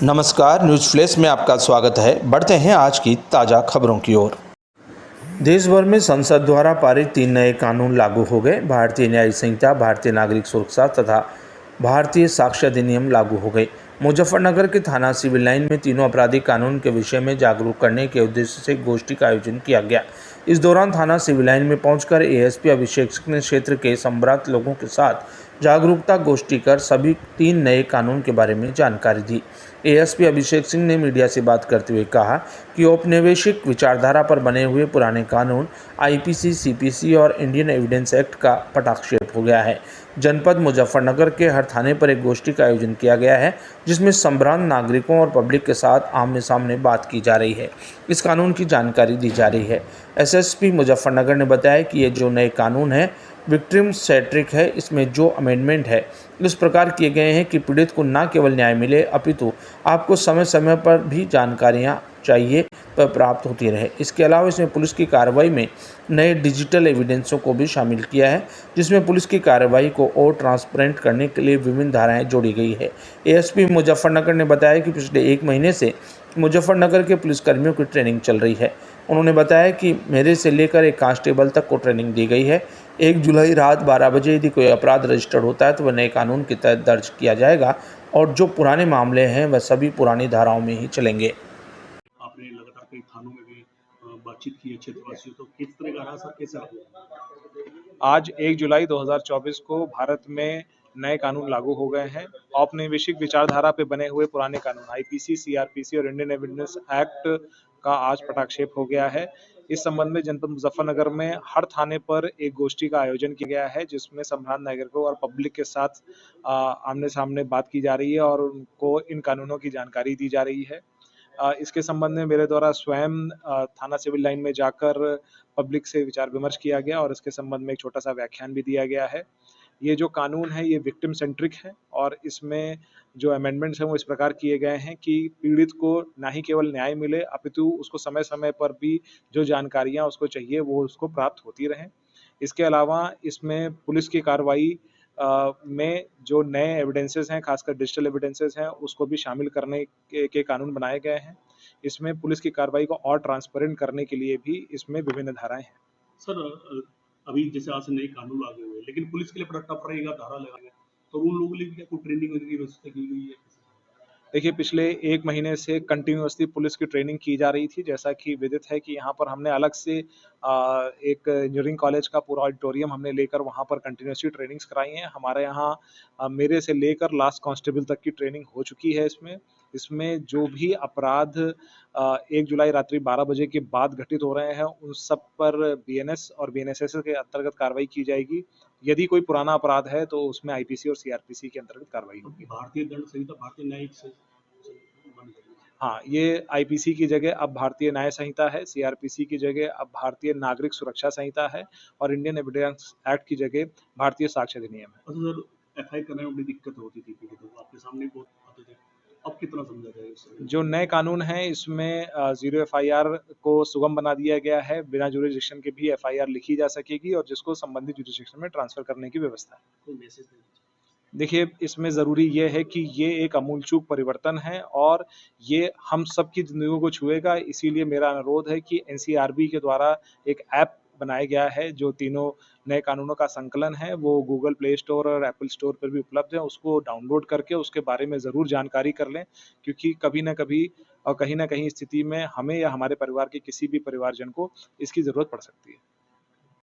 नमस्कार, news flash में आपका स्वागत है। बढ़ते हैं आज की ताज़ा खबरों की ओर। देश भर में संसद द्वारा पारित 3 नए कानून लागू हो गए। भारतीय न्याय संहिता, भारतीय नागरिक सुरक्षा तथा भारतीय साक्ष्य अधिनियम लागू हो गए। मुजफ्फरनगर के थाना सिविल लाइन में तीनों आपराधिक कानून के विषय में जागरूक करने के उद्देश्य से गोष्ठी का आयोजन किया गया। इस दौरान थाना सिविल लाइन में पहुंचकर एएसपी अभिषेक सिंह ने क्षेत्र के संभ्रांत लोगों के साथ जागरूकता गोष्ठी कर सभी 3 नए कानून के बारे में जानकारी दी। एएसपी अभिषेक सिंह ने मीडिया से बात करते हुए कहा कि औपनिवेशिक विचारधारा पर बने हुए पुराने कानून आईपीसी, सीपीसी और इंडियन एविडेंस एक्ट का पटाक्षेप हो गया है। जनपद मुजफ्फरनगर के हर थाने पर एक गोष्ठी का आयोजन किया गया है, जिसमें संभ्रांत नागरिकों और पब्लिक के साथ आमने सामने बात की जा रही है। इस कानून की जानकारी दी जा रही है। एसएसपी मुजफ्फरनगर ने बताया कि ये जो नए कानून है विक्टिम सेंट्रिक है। इसमें जो अमेंडमेंट है इस प्रकार किए गए हैं कि पीड़ित को न केवल न्याय मिले अपितु आपको समय समय पर भी जानकारियां चाहिए पर प्राप्त होती रहे। इसके अलावा इसमें पुलिस की कार्रवाई में नए डिजिटल एविडेंसों को भी शामिल किया है, जिसमें पुलिस की कार्रवाई को और ट्रांसपेरेंट करने के लिए विभिन्न धाराएं जोड़ी गई है। एएसपी मुजफ्फरनगर ने बताया कि पिछले 1 महीने से मुजफ्फरनगर के पुलिसकर्मियों की ट्रेनिंग चल रही है। उन्होंने बताया कि मेरे से लेकर एक कांस्टेबल तक को ट्रेनिंग दी गई है। 1 जुलाई रात 12 बजे यदि कोई अपराध रजिस्टर्ड होता है तो वह नए कानून के तहत दर्ज किया जाएगा और जो पुराने मामले हैं वह सभी पुरानी धाराओं में ही चलेंगे। आपने लगातार कई थानों में भी बातचीत की है क्षेत्रवासियों, तो किस तरह का रहा सर, कैसे रहा? आज 1 जुलाई 2024 को भारत में नए कानून लागू हो गए हैं। औपनिवेशिक विचारधारा पे बने हुए पुराने कानून आईपीसी, सीआरपीसी और इंडियन एविडेंस एक्ट का आज पटाक्षेप हो गया है। इस संबंध में जनपद मुजफ्फरनगर में हर थाने पर एक गोष्ठी का आयोजन किया गया है, जिसमें संभ्रांत नागरिकों और पब्लिक के साथ आमने सामने बात की जा रही है और उनको इन कानूनों की जानकारी दी जा रही है। इसके संबंध में मेरे द्वारा स्वयं थाना सिविल लाइन में जाकर पब्लिक से विचार विमर्श किया गया और इसके संबंध में एक छोटा सा व्याख्यान भी दिया गया है। ये जो कानून है ये विक्टिम सेंट्रिक है और इसमें जो अमेंडमेंट्स हैं वो इस प्रकार किए गए हैं कि पीड़ित को ना ही केवल न्याय मिले अपितु उसको समय समय पर भी जो जानकारियां उसको चाहिए वो उसको प्राप्त होती रहें। इसके अलावा इसमें पुलिस की कार्रवाई में जो नए एविडेंसेस हैं, खासकर डिजिटल एविडेंसेस हैं, उसको भी शामिल करने के कानून बनाए गए हैं। इसमें पुलिस की कार्रवाई को और ट्रांसपेरेंट करने के लिए भी इसमें विभिन्न धाराएं हैं। सर, अभी जैसे आज से नए कानून लागू हुए, लेकिन पुलिस के लिए बड़ा टफ रहेगा, धारा लगाएंगे, तो उन लोगों के लिए क्या कोई ट्रेनिंग वगैरह की व्यवस्था की गई है? देखिए, पिछले 1 महीने से कंटिन्यूअसली पुलिस की ट्रेनिंग की जा रही थी। जैसा कि विदित है कि यहाँ पर हमने अलग से एक इंजीनियरिंग कॉलेज का पूरा ऑडिटोरियम हमने लेकर वहाँ पर कंटिन्यूअसली ट्रेनिंग्स कराई हैं। हमारे यहाँ मेरे से लेकर लास्ट कांस्टेबल तक की ट्रेनिंग हो चुकी है इसमें। इसमें जो भी अपराध 1 जुलाई रात्रि 12 बजे के बाद घटित हो रहे हैं, उन सब पर बीएनएस और बीएनएसएस के अंतर्गत कार्रवाई की जाएगी। यदि कोई पुराना अपराध है, तो उसमें आईपीसी और सीआरपीसी के अंतर्गत कार्रवाई होगी। भारतीय दंड संहिता, भारतीय न्यायिक बन गई। हाँ, ये आईपीसी की जगह अब भारतीय न्याय संहिता है, सीआरपीसी की जगह अब भारतीय नागरिक सुरक्षा संहिता है और इंडियन एविडेंस एक्ट की जगह भारतीय साक्ष्य अधिनियम है। अच्छा सर, एफआईआर करने में बड़ी दिक्कत होती थी पीड़ितों को, आपके सामने बहुत आते थे, अब कितना समझा जाए इससे? जो नए कानून हैं इसमें जीरो एफआईआर को सुगम बना दिया गया है। बिना जुरिडिक्शन के भी एफआईआर लिखी जा सकेगी और जिसको संबंधित जुरिडिक्शन में ट्रांसफर करने की व्यवस्था है। कोई मैसेज नहीं? देखिए, इसमें ज़रूरी ये है कि ये एक आमूल-चूक परिवर्तन है और ये हम सबकी ज़िंदगियों को छुएगा। इसीलिए मेरा अनुरोध है कि एनसीआरबी के द्वारा एक ऐप बनाया गया है, जो तीनों नए कानूनों का संकलन है, वो गूगल प्ले स्टोर और एप्पल स्टोर पर भी उपलब्ध है। उसको डाउनलोड करके उसके बारे में ज़रूर जानकारी कर लें, क्योंकि कभी न कभी और कहीं न कहीं स्थिति में हमें या हमारे परिवार के किसी भी परिवारजन को इसकी ज़रूरत पड़ सकती है।